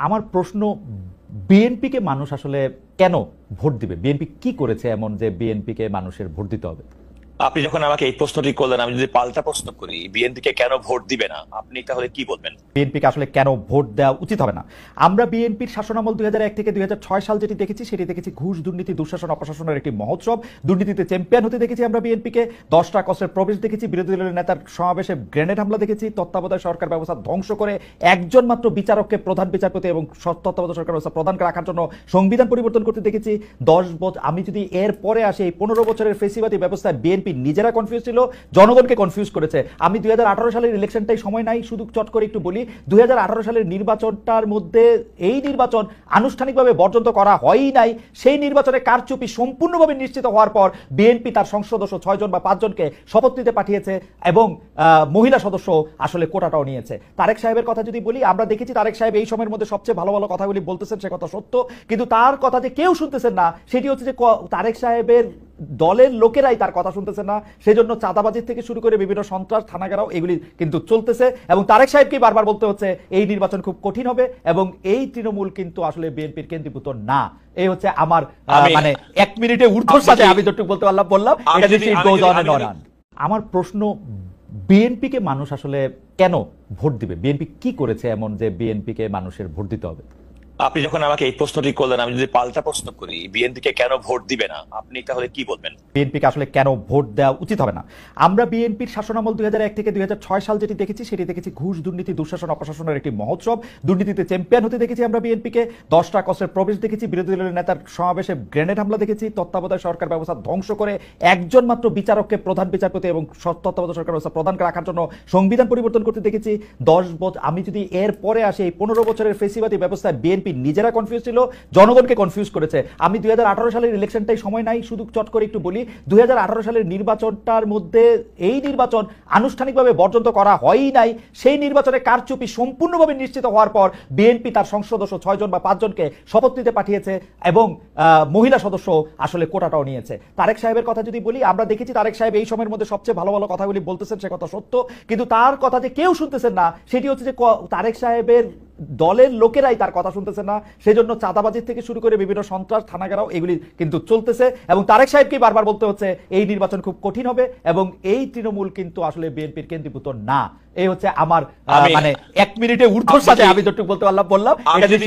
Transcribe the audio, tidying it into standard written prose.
আমার প্রশ্ন, বিএনপিকে মানুষ আসলে কেন ভোট দিবে? বিএনপি কি করেছে এমন যে বিএনপিকে মানুষের ভোট দিতে হবে? আপনি যখন আমাকে এই প্রশ্নটি করলেন, আমি যদি পাল্টা প্রশ্ন করি, বিএনপিকে কেন ভোট দিবে না, আপনি তাহলে কি বলবেন? বিএনপিকে আসলে কেন ভোট দেওয়া উচিত হবে না? আমরা বিএনপির শাসনামল 2001 থেকে 2006 সাল যেটি দেখেছি, সেটি দেখেছি ঘুষ, দুর্নীতি, দুঃশাসন, অপশাসনের একটি মহোৎসব। দুর্নীতিতে চ্যাম্পিয়ন হতে দেখেছি আমরা বিএনপিকে। 10টা কষ্টের প্রবেশ দেখেছি, বিরোধী দলের নেতার সমাবেশে গ্রেনেড হামলা দেখেছি, তত্ত্বাবধায়ক সরকার ব্যবস্থা ধ্বংস করে একজন মাত্র বিচারককে প্রধান বিচারপতি এবং তত্ত্বাবধায়ক সরকার ব্যবস্থা প্রধান রাখার জন্য সংবিধান পরিবর্তন করতে দেখেছি। 10 বছর, আমি যদি এর পরে আসি, এই 15 বছরের ফেসিবাদী ব্যবস্থায় বিএনপি নিজেরা কনফিউজ ছিল, জনগণকে কনফিউজ করেছে। আমি 2018 সালের ইলেকশনটাই সময় নাই, শুধু চট করে একটু বলি, 2018 সালের নির্বাচনটার মধ্যে এই নির্বাচন আনুষ্ঠানিকভাবে বর্জন করা হয়ই নাই। সেই নির্বাচনে কারচুপি সম্পূর্ণভাবে নিশ্চিত হওয়ার পর বিএনপি তার সংসদ সদস্য 6 জন বা 5 জনকে শপথ নিতে পাঠিয়েছে এবং মহিলা সদস্য আসলে কোটাটাও নিয়েছে। তারেক সাহেবের কথা যদি বলি, আমরা দেখেছি তারেক সাহেব এই সময়ের মধ্যে সবচেয়ে ভালো ভালো কথাগুলি বলতেছেন, সে কথা সত্য, কিন্তু তার কথা যে কেউ শুনতেছেন না, সেটি হচ্ছে যে তারেক সাহেবের দলের লোকেরাই তার কথা শুনতেছে না। সেজন্য চাঁদাবাজির থেকে শুরু করে বিভিন্ন সন্ত্রাস, থানাগারাও এগুলি কিন্তু চলতেছে এবং তারেক সাহেবকে বারবার বলতে হচ্ছে এই নির্বাচন খুব কঠিন হবে এবং এই তৃণমূল কিন্তু আসলে বিএনপির কেন্দ্রীভূত না। এই হচ্ছে আমার মানে 1 মিনিটে ঊর্ধ্বর সাথে আমি যতটুকু বলতে বললাম। এটা যদি আমার প্রশ্ন, বিএনপিকে মানুষ আসলে কেন ভোট দিবে? বিএনপি কি করেছে এমন যে বিএনপিকে মানুষের ভোট দিতে হবে? আপনি যখন আমাকে এই প্রশ্নটি করলেন, আমি যদি পাল্টা প্রশ্ন করি, বিএনপিকে কেন ভোট দিবে না, আপনি তাহলে কি বলবেন? বিএনপিকে আসলে কেন ভোট দেওয়া উচিত হবে না? আমরা বিএনপির শাসনামল 2001 থেকে 2006 সাল যেটি দেখেছি, সেটি দেখেছি ঘুষ, দুর্নীতি, দুঃশাসন, অপশাসনের একটি মহোৎসব। দুর্নীতিতে চ্যাম্পিয়ন হতে দেখেছি আমরা বিএনপিকে। 10টা কষ্টের প্রবেশ দেখেছি, বিরোধী দলের নেতার সমাবেশে গ্রেনেড হামলা দেখেছি, তত্ত্বাবধায়ক সরকার ব্যবস্থা ধ্বংস করে একজন মাত্র বিচারককে প্রধান বিচারপতি এবং তত্ত্বাবধায়ক সরকার ব্যবস্থা প্রধান রাখার জন্য সংবিধান পরিবর্তন করতে দেখেছি। 10 বছর, আমি যদি এর পরে আসি, এই 15 বছরের ফেসিবাদী ব্যবস্থায় বিএনপি নিজেরা কনফিউজ ছিল, জনগণকে কনফিউজ করেছে। আমি 2018 সালের ইলেকশনটাই সময় নাই, শুধু চট করে একটু বলি, 2018 সালের নির্বাচনটার মধ্যে এই নির্বাচন আনুষ্ঠানিকভাবে বর্জন করা হয়ই নাই। সেই নির্বাচনে কারচুপি সম্পূর্ণভাবে নিশ্চিত হওয়ার পর বিএনপি তার সংসদ সদস্য 6 জন বা 5 জনকে শপথ নিতে পাঠিয়েছে এবং মহিলা সদস্য আসলে কোটাটাও নিয়েছে। তারেক সাহেবের কথা যদি বলি, আমরা দেখেছি তারেক সাহেব এই সময়ের মধ্যে সবচেয়ে ভালো ভালো কথাগুলি বলতেছেন, সে কথা সত্য, কিন্তু তার কথা যে কেউ শুনতেছেন না, সেটি হচ্ছে যে তারেক সাহেবের দলের লোকেরাই তার কথা শুনতেছে না। সেজন্য চাঁদাবাজির থেকে শুরু করে বিভিন্ন সন্ত্রাস, থানাগারাও এগুলি কিন্তু চলতেছে এবং তারেক সাহেবকে বারবার বলতে হচ্ছে এই নির্বাচন খুব কঠিন হবে এবং এই তৃণমূল কিন্তু আসলে বিএনপির কেন্দ্রীভূত না। এই হচ্ছে আমার মানে 1 মিনিটে ঊর্ধ্বর সাথে আমি যতটুকু বলতে বললাম। এটা যদি